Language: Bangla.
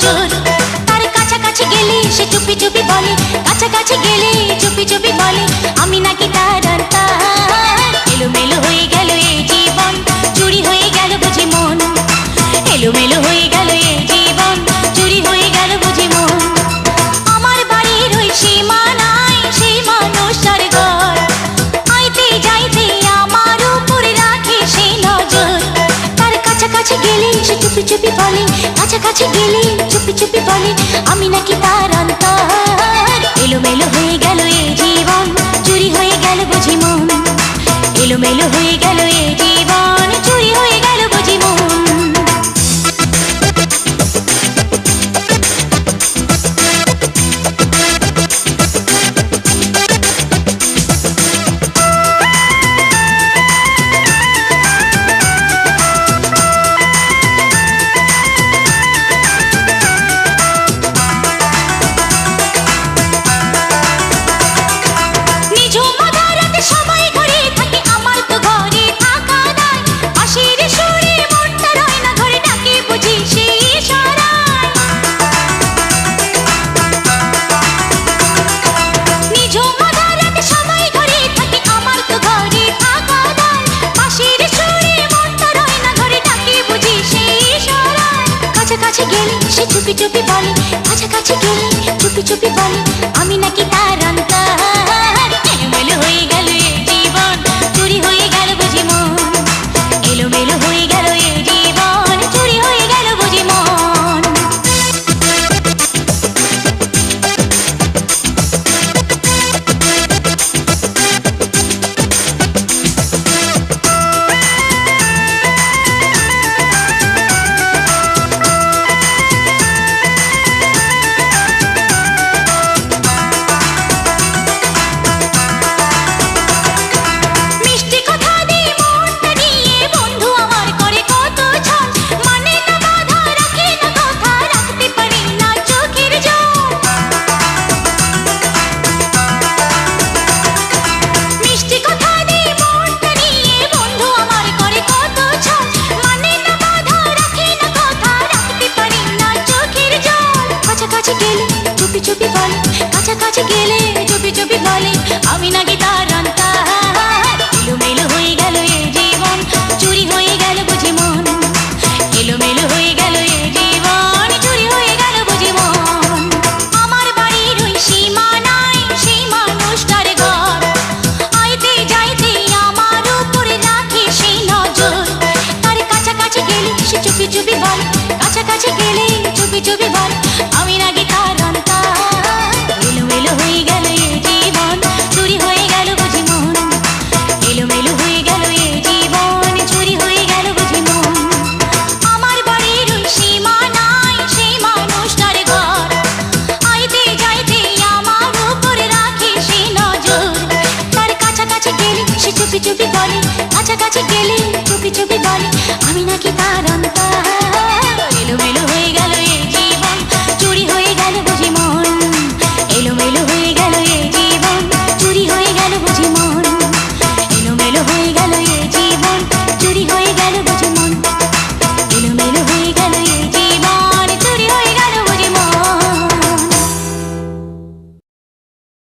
নজর। তার কাছাকাছি গেলে সে চুপি চুপি বলে, কাছাকাছি গেলে চুপি চুপি বলে আমি নাকি তার আন্তার। এলোমেলো হয়ে গেল এই জীবন, চুরি হয়ে গেল বুঝি মন। এলোমেলো হয়ে গেল এই জীবন, চুরি হয়ে গেল বুঝি মন। আমার বাড়ির ওই সীমানায় সেই মানুষটার ঘর, আইতে যাইতে আমার উপরে রাখে সেই নজর। তার কাছাকাছি গেলে সে চুপি চুপি বলে, কাছাকাছি গেলে চুপি চুপি বলে আমি নাকি তার অন্তর। এলোমেলো হয়ে গেল এই জীবন, চুরি হয়ে গেল বুঝি মন। এলোমেলো হয়ে গেল এই জীবন, চুরি হয়ে গেল বুঝি মন। চুপি চুপি বলে, কাছাকাছি গেলে চুপি চুপি বলে আমি নাকি তার অন্তর। এলোমেলো হয়ে গেল এই জীবন, চুরি হয়ে গেল বুঝি মন। এলোমেলো হয়ে গেল এই জীবন, চুরি হয়ে গেল বুঝি মন। চুপি বলে, কাছাকাছি গেলে চুপি চুপি বলে আমি নাকি তার অন্তর। এলোমেলো হয়ে গেল এই জীবন, চুরি হয়ে গেল বুঝি মন। এলোমেলো হয়ে গেল এই জীবন, চুরি হয়ে গেল বুঝি মন। আমার বাড়ির ওই সীমানায় সেই মানুষটার ঘর, আইতে যাইতে আমার উপরে রাখে সেই নজর। তার কাছাকাছি গেলে সে চুপি চুপি বলে, কাছাকাছি গেলে চুপি চুপি বলে আমি নাকি তার অন্তর। এলোমেলো হয়ে গেল এই জীবন, চুরি হয়ে গেল বুঝি মন। এলোমেলো হয়ে গেল এই জীবন, চুরি হয়ে গেল বুঝি মন। আমার বাড়ির ওই সীমানায় সেই মানুষটার ঘর, আইতে যাইতে আমার উপরে রাখে সেই নজর। তার কাছাকাছি গেলে সে চুপি চুপি বলে, কাছাকাছি গেলে চুপি চুপি বলে আমি নাকি তার অন্তর। এলোমেলো হয়ে গেল এই